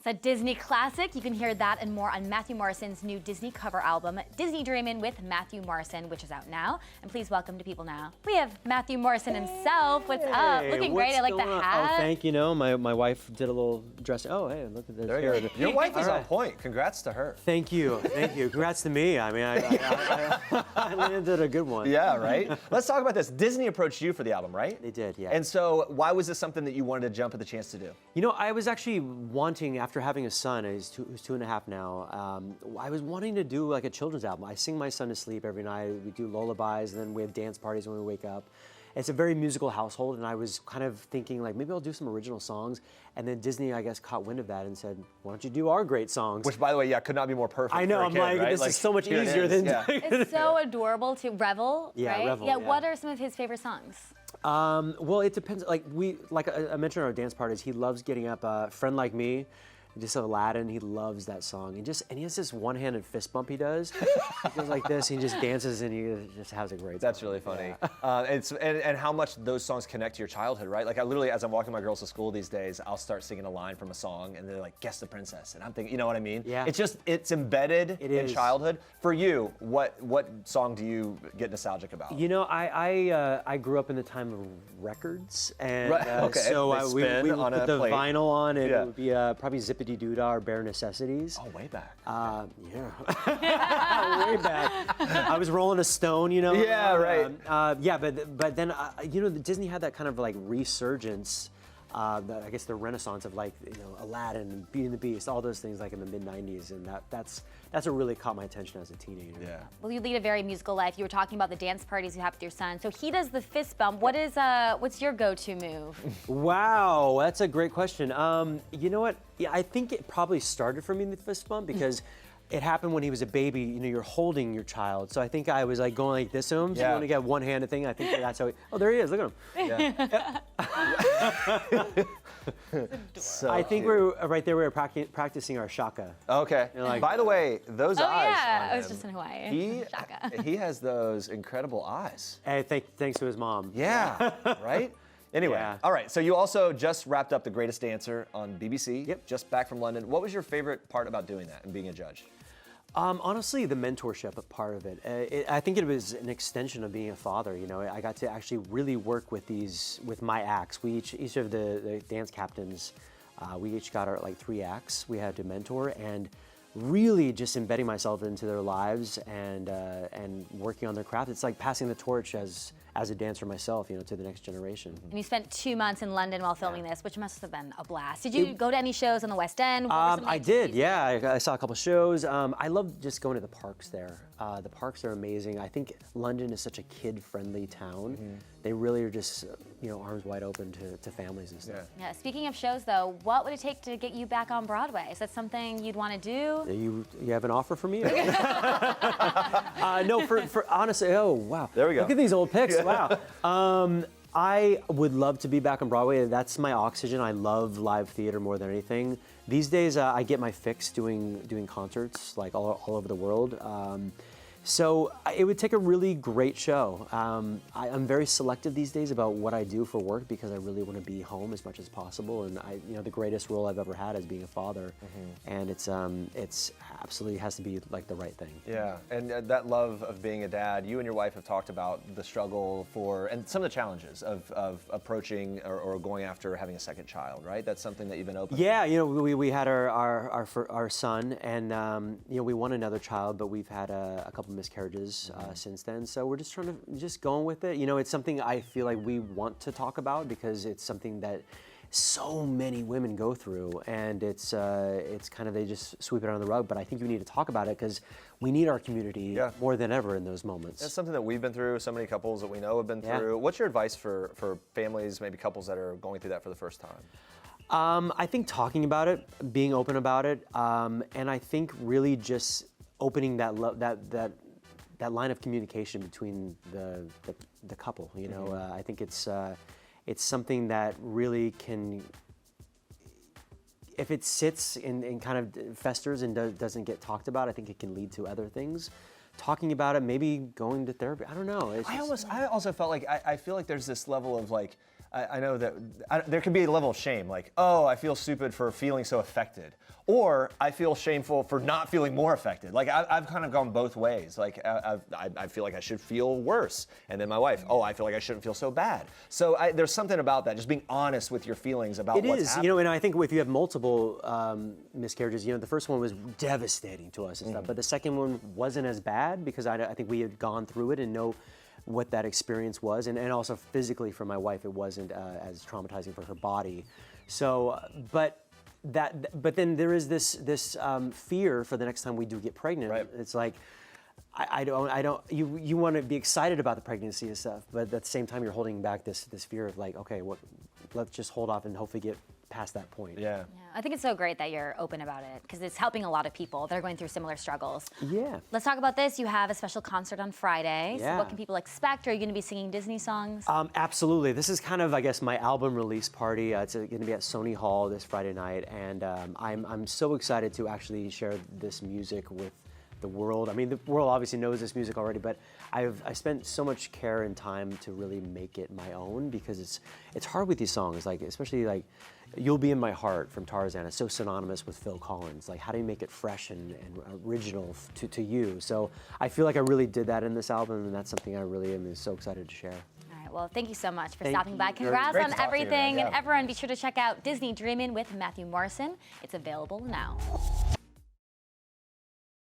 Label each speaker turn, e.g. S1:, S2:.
S1: a Disney classic. You can hear that and more on Matthew Morrison's new Disney cover album, Disney Dreamin' with Matthew Morrison, which is out now. And please welcome to People Now, we have Matthew Morrison himself. What's up? Looking great. I like the hat.
S2: Oh, thank you. No, my wife did a little dressing. Oh, hey, look at this.
S3: There you go. Your wife is on point. Congrats to her.
S2: Thank you. Thank you. Congrats to me. I mean, I landed a good one.
S3: Yeah, right? Let's talk about this. Disney approached you for the album, right?
S2: They did, yeah.
S3: And so why was this something that you wanted to jump at the chance to do?
S2: You know, I was actually wanting, after having a son, who's 2.5 now, I was wanting to do like a children's album. I sing my son to sleep every night. We do lullabies, and then we have dance parties when we wake up. It's a very musical household, and I was kind of thinking, like, maybe I'll do some original songs. And then Disney, I guess, caught wind of that and said, why don't you do our great songs?
S3: Which, by the way, yeah, could not be more perfect.
S2: I know,
S3: for a
S2: I'm
S3: kid,
S2: like,
S3: right?
S2: this is so much easier than...
S3: Yeah.
S1: It's so adorable to Revel,
S2: Yeah,
S1: right?
S2: Revel,
S1: yeah,
S2: yeah.
S1: what are some of his favorite songs?
S2: Well, it depends. Like I mentioned at our dance parties, he loves getting up. Friend Like Me, just Aladdin. He loves that song. And he has this one-handed fist bump he does. He goes like this. And he just dances and he just has a great.
S3: That's really funny. Yeah. And how much those songs connect to your childhood, right? Like I literally, as I'm walking my girls to school these days, I'll start singing a line from a song, and they're like, "Guess the princess," and I'm thinking, you know what I mean?
S2: Yeah.
S3: It's embedded in childhood. For you, what song do you get nostalgic about?
S2: You know, I grew up in the time of records, and
S3: okay.
S2: so we would
S3: on
S2: put
S3: a
S2: the
S3: plate.
S2: vinyl on, and
S3: Yeah.
S2: it would be probably Zippity Doodah or Bare Necessities.
S3: Oh, way back.
S2: Yeah, way back. I was rolling a stone, you know.
S3: Yeah, right.
S2: But then you know, Disney had that kind of like resurgence. I guess the renaissance of like, you know, Aladdin and Beauty and the Beast, all those things like in the mid-90s, and that's what really caught my attention as a teenager.
S3: Yeah.
S1: Well, you lead a very musical life. You were talking about the dance parties you have with your son. So he does the fist bump. What's your go-to move?
S2: Wow, that's a great question. You know what? Yeah, I think it probably started for me in the fist bump because it happened when he was a baby. You know, you're holding your child. So I think I was like going like this to him. So you only get one-handed thing. I think that's how oh, there he is. Look at him.
S3: Yeah. So
S2: I think we're right there. We were practicing our shaka.
S3: Okay.
S2: Like,
S3: by the way, those eyes.
S1: Yeah,
S3: on
S1: I was
S3: him,
S1: just in Hawaii.
S3: He has those incredible eyes.
S2: Hey, thanks to his mom.
S3: Yeah. Right? Anyway,
S2: Yeah.
S3: all right, so you also just wrapped up The Greatest Dancer on BBC.
S2: Yep.
S3: Just back from London. What was your favorite part about doing that and being a judge?
S2: Honestly, the mentorship part of it. I think it was an extension of being a father. You know, I got to actually really work with my acts. We each of the dance captains, we each got our like 3 acts we had to mentor, and really just embedding myself into their lives and working on their craft. It's like passing the torch as a dancer myself, you know, to the next generation.
S1: And you spent 2 months in London while filming this, which must have been a blast. Did you go to any shows on the West End?
S2: I did, yeah. I saw a couple shows. I love just going to the parks there. The parks are amazing. I think London is such a kid-friendly town.
S3: Mm-hmm.
S2: They really are just, you know, arms wide open to families and stuff.
S1: Yeah. Speaking of shows, though, what would it take to get you back on Broadway? Is that something you'd want to do?
S2: You have an offer for me? No, for honestly, oh wow.
S3: There we go.
S2: Look at these old pics. Wow. I would love to be back on Broadway. That's my oxygen. I love live theater more than anything. These days, I get my fix doing concerts like all over the world. So it would take a really great show. I'm very selective these days about what I do for work because I really want to be home as much as possible. And you know, the greatest role I've ever had is being a father, and it's absolutely has to be like the right thing.
S3: Yeah, and that love of being a dad, you and your wife have talked about the struggle and some of the challenges of approaching or going after having a second child, right? That's something that you've been open.
S2: Yeah, you know, we had our son, and you know, we want another child, but we've had a couple miscarriages since then. So we're just trying to going with it. You know, it's something I feel like we want to talk about because it's something that so many women go through, and it's kind of, they just sweep it under the rug. But I think we need to talk about it because we need our community more than ever in those moments.
S3: It's something that we've been through. So many couples that we know have been through. What's your advice for families, maybe couples that are going through that for the first time?
S2: I think talking about it, being open about it, and I think really just opening that line of communication between the couple. You know, I think it's something that really can, if it sits and kind of festers and doesn't get talked about, I think it can lead to other things. Talking about it, maybe going to therapy. I don't know.
S3: I also felt like I feel like there's this level of like I know that there can be a level of shame, like, oh, I feel stupid for feeling so affected. or I feel shameful for not feeling more affected. Like I've kind of gone both ways. Like I feel like I should feel worse, and then my wife, oh, I feel like I shouldn't feel so bad. So there's something about that, just being honest with your feelings about what's happening.
S2: You know, and I think if you have multiple miscarriages, you know, the first one was devastating to us and stuff, but the second one wasn't as bad because I think we had gone through it and know what that experience was, and also physically for my wife, it wasn't as traumatizing for her body. So, but then there is this fear for the next time we do get pregnant.
S3: Right.
S2: It's like, you want to be excited about the pregnancy and stuff, but at the same time you're holding back this fear of like, okay, let's just hold off and hopefully get past that point.
S3: Yeah.
S1: I think it's so great that you're open about it because it's helping a lot of people that are going through similar struggles.
S2: Yeah.
S1: Let's talk about this. You have a special concert on Friday.
S2: Yeah.
S1: So what can people expect? Are you going to be singing Disney songs?
S2: Absolutely. This is kind of, I guess, my album release party. It's going to be at Sony Hall this Friday night, and I'm so excited to actually share this music with the world. I mean, the world obviously knows this music already, but I spent so much care and time to really make it my own because it's hard with these songs, like especially like You'll Be in My Heart from Tarzan. It's so synonymous with Phil Collins. Like, how do you make it fresh and original to you? So I feel like I really did that in this album, and that's something I really am so excited to share.
S1: All right, well, thank you so much for
S2: Thank
S1: stopping
S2: you.
S1: by.
S2: Great
S1: Congrats
S3: to
S1: on
S3: talk to you,
S1: everything.
S3: man.
S1: And everyone, be sure to check out Disney Dreamin' with Matthew Morrison. It's available now.